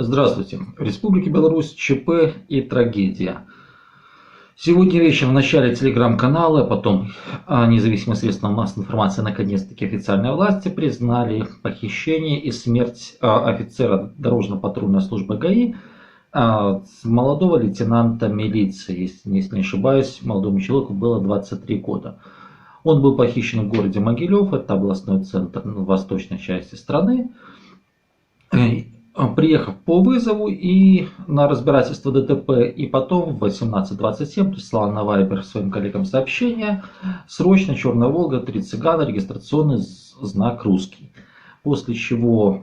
Здравствуйте. В Республике Беларусь ЧП и трагедия. Сегодня вечером в начале телеграм-канала, потом независимые средства массовой информации, наконец-таки официальные власти признали похищение и смерть офицера дорожно-патрульной службы ГАИ, молодого лейтенанта милиции. Если не ошибаюсь, молодому человеку было 23 года. Он был похищен в городе Могилев, это областной центр в восточной части страны. Приехав по вызову и на разбирательство ДТП, и потом в 18:27 прислал на Вайбер своим коллегам сообщение: срочно черная Волга, 3 цыгана, регистрационный знак русский. После чего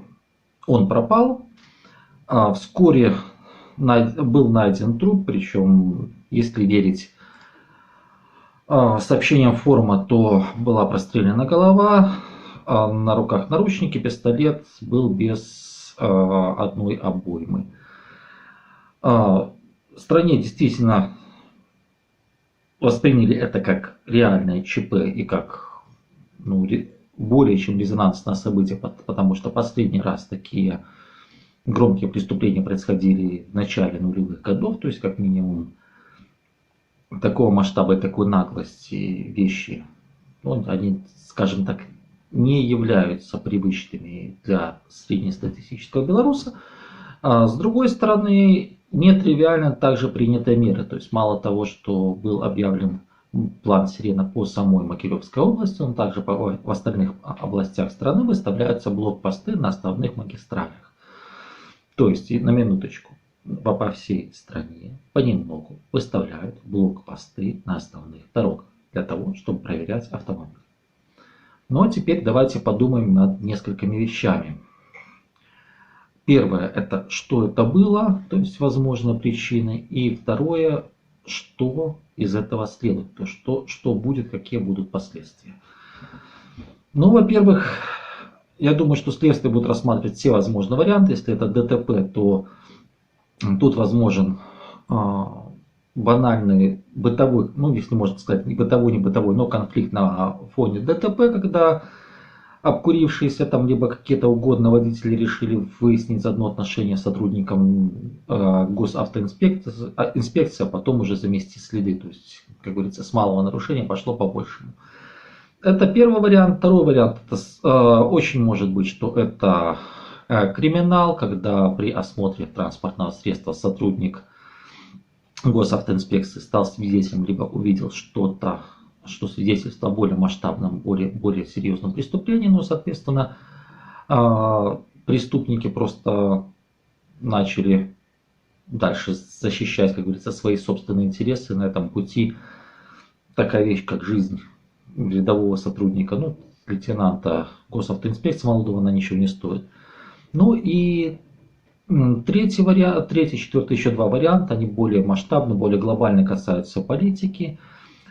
он пропал. Вскоре был найден труп, причем, если верить сообщениям форума, то была прострелена голова, на руках наручники, пистолет был без одной обоймы. В стране действительно восприняли это как реальное ЧП и как более чем резонансное событие, потому что последний раз такие громкие преступления происходили в начале нулевых годов, то есть как минимум такого масштаба и такой наглости вещи, они, скажем так, не являются привычными для среднестатистического белоруса. С другой стороны, нетривиально также приняты меры. То есть мало того, что был объявлен план «Сирена» по самой Могилевской области, он также в остальных областях страны выставляются блокпосты на основных магистралях. То есть, на минуточку, по всей стране понемногу выставляют блокпосты на основных дорогах для того, чтобы проверять автомобили. Но теперь давайте подумаем над несколькими вещами. Первое, это что это было, то есть возможные причины. И второе, что из этого следует, то что будет, какие будут последствия. Во-первых, я думаю, что следствие будет рассматривать все возможные варианты. Если это ДТП, то тут возможен банальный бытовой, если можно сказать, не бытовой, но конфликт на фоне ДТП, когда обкурившиеся там либо какие-то угодно водители решили выяснить заодно отношения с сотрудником госавтоинспекции, а потом уже замести следы. То есть, как говорится, с малого нарушения пошло по большему. Это первый вариант. Второй вариант, это очень может быть, что это криминал, когда при осмотре транспортного средства сотрудник госавтоинспекции стал свидетелем, либо увидел что-то, что свидетельствует о более масштабном, более серьезном преступлении. Соответственно, преступники просто начали дальше защищать, как говорится, свои собственные интересы. На этом пути такая вещь, как жизнь рядового сотрудника, лейтенанта госавтоинспекции молодого, она ничего не стоит. И третий вариант, четвертый, еще два варианта, они более масштабны, более глобально касаются политики.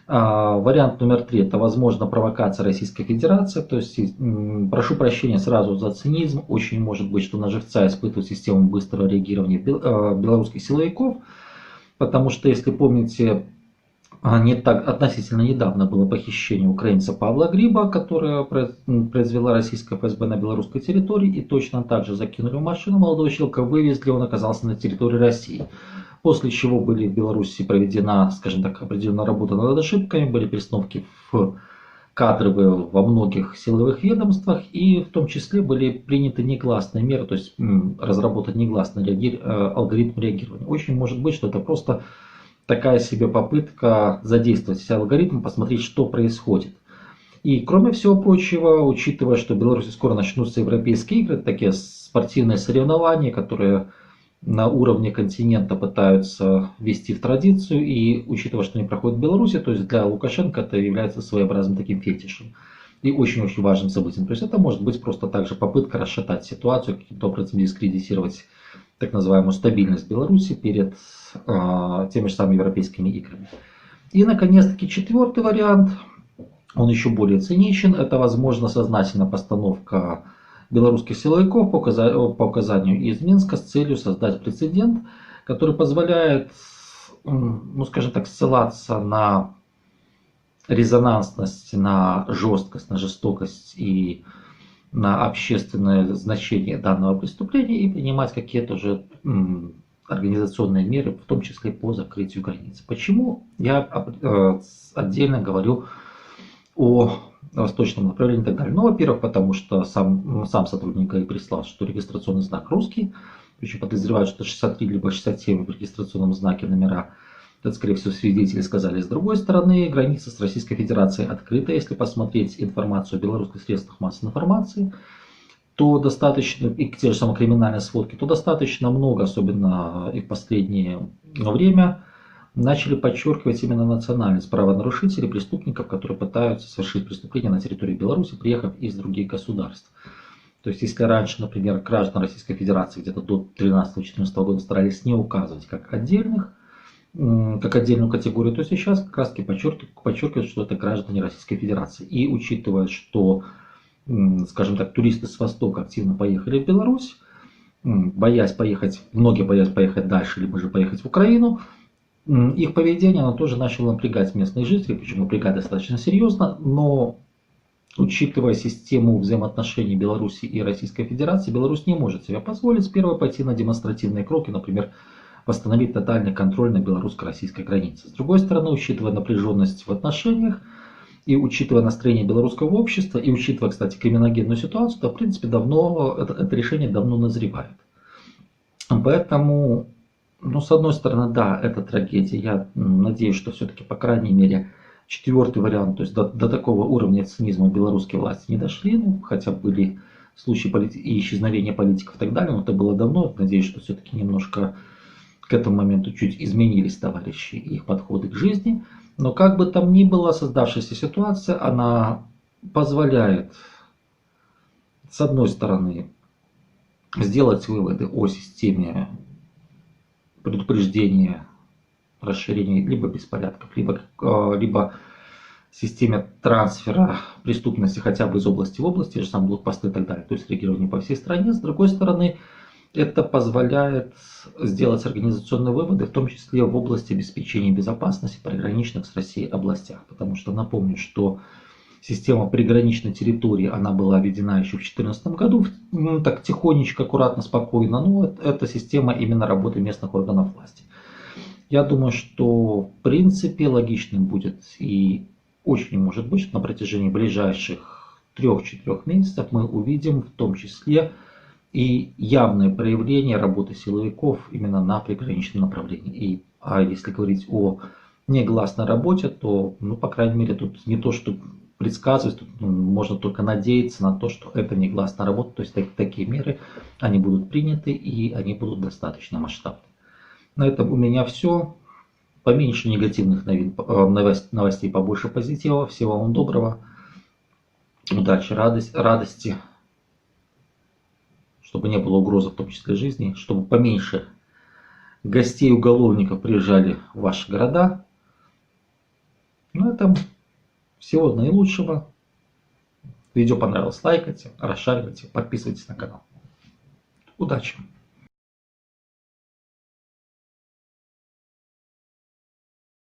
Вариант номер 3 – это, возможно, провокация Российской Федерации. То есть, прошу прощения сразу за цинизм, очень может быть, что на живца испытывают систему быстрого реагирования белорусских силовиков, потому что, если помните, относительно недавно было похищение украинца Павла Гриба, которое произвела российская ФСБ на белорусской территории, и точно так же закинули в машину молодого человека, вывезли, он оказался на территории России. После чего были в Беларуси проведена, скажем так, определенная работа над ошибками, были перестановки в кадровые во многих силовых ведомствах, и в том числе были приняты негласные меры, то есть разработан негласный алгоритм реагирования. Очень может быть, что это просто такая себе попытка задействовать все алгоритмы, посмотреть, что происходит. И кроме всего прочего, учитывая, что в Беларуси скоро начнутся европейские игры, такие спортивные соревнования, которые на уровне континента пытаются ввести в традицию, и учитывая, что они проходят в Беларуси, то есть для Лукашенко это является своеобразным таким фетишем и очень-очень важным событием. То есть это может быть просто также попытка расшатать ситуацию, каким-то образом дискредитировать так называемую стабильность Беларуси перед теми же самыми европейскими играми. И, наконец-таки, четвертый вариант, он еще более циничен, это, возможно, сознательная постановка белорусских силовиков по указанию из Минска с целью создать прецедент, который позволяет, скажем так, ссылаться на резонансность, на жесткость, на жестокость и на общественное значение данного преступления и принимать какие-то уже организационные меры, в том числе по закрытию границ. Почему я отдельно говорю о восточном направлении и так далее? Ну, во-первых, потому что сам сотрудник и прислал, что регистрационный знак русский, причем подозревают, что 63 либо 67 в регистрационном знаке номера. Это, скорее всего, свидетели сказали. С другой стороны, граница с Российской Федерацией открыта. Если посмотреть информацию о белорусских средствах массовой информации, то достаточно, и те же самые криминальные сводки, то достаточно много, особенно и в последнее время, начали подчеркивать именно национальность правонарушителей, преступников, которые пытаются совершить преступления на территории Беларуси, приехав из других государств. То есть, если раньше, например, граждан Российской Федерации где-то до 2013-2014 года старались не указывать как отдельных, как отдельную категорию, то сейчас как раз таки подчеркивают, что это граждане Российской Федерации. И учитывая, что, скажем так, туристы с Востока активно поехали в Беларусь, многие боясь поехать дальше, либо же поехать в Украину, их поведение, оно тоже начало напрягать местных жителей, причем напрягать достаточно серьезно, но учитывая систему взаимоотношений Беларуси и Российской Федерации, Беларусь не может себе позволить сперва пойти на демонстративные кроки, например, восстановить тотальный контроль на белорусско-российской границе. С другой стороны, учитывая напряженность в отношениях, и учитывая настроение белорусского общества, и учитывая, кстати, криминогенную ситуацию, то, в принципе, это решение давно назревает. Поэтому, ну, с одной стороны, да, это трагедия. Я надеюсь, что все-таки, по крайней мере, четвертый вариант, то есть до такого уровня цинизма белорусские власти не дошли, ну, хотя были случаи и исчезновения политиков и так далее, но это было давно. Надеюсь, что все-таки немножко к этому моменту чуть изменились товарищи и их подходы к жизни. Но как бы там ни было, создавшаяся ситуация, она позволяет, с одной стороны, сделать выводы о системе предупреждения, расширения либо беспорядков, либо системе трансфера преступности хотя бы из области в область, те же самые блокпосты и так далее, то есть реагирование по всей стране. С другой стороны, это позволяет сделать организационные выводы, в том числе в области обеспечения безопасности приграничных с Россией областях. Потому что напомню, что система приграничной территории, она была введена еще в 2014 году, так тихонечко, аккуратно, спокойно. Но это система именно работы местных органов власти. Я думаю, что в принципе логичным будет и очень может быть, что на протяжении ближайших 3-4 месяцев мы увидим в том числе и явное проявление работы силовиков именно на приграничном направлении. А если говорить о негласной работе, то, ну, по крайней мере, тут не то, что предсказывать, тут можно только надеяться на то, что это негласная работа, то есть такие меры, они будут приняты и они будут достаточно масштабны. На этом у меня все. Поменьше негативных новостей, побольше позитива. Всего вам доброго. Удачи, радости. Чтобы не было угрозы, в том числе жизни, чтобы поменьше гостей уголовников приезжали в ваши города. На этом всего наилучшего. Видео понравилось, лайкайте, расшаривайте, подписывайтесь на канал. Удачи!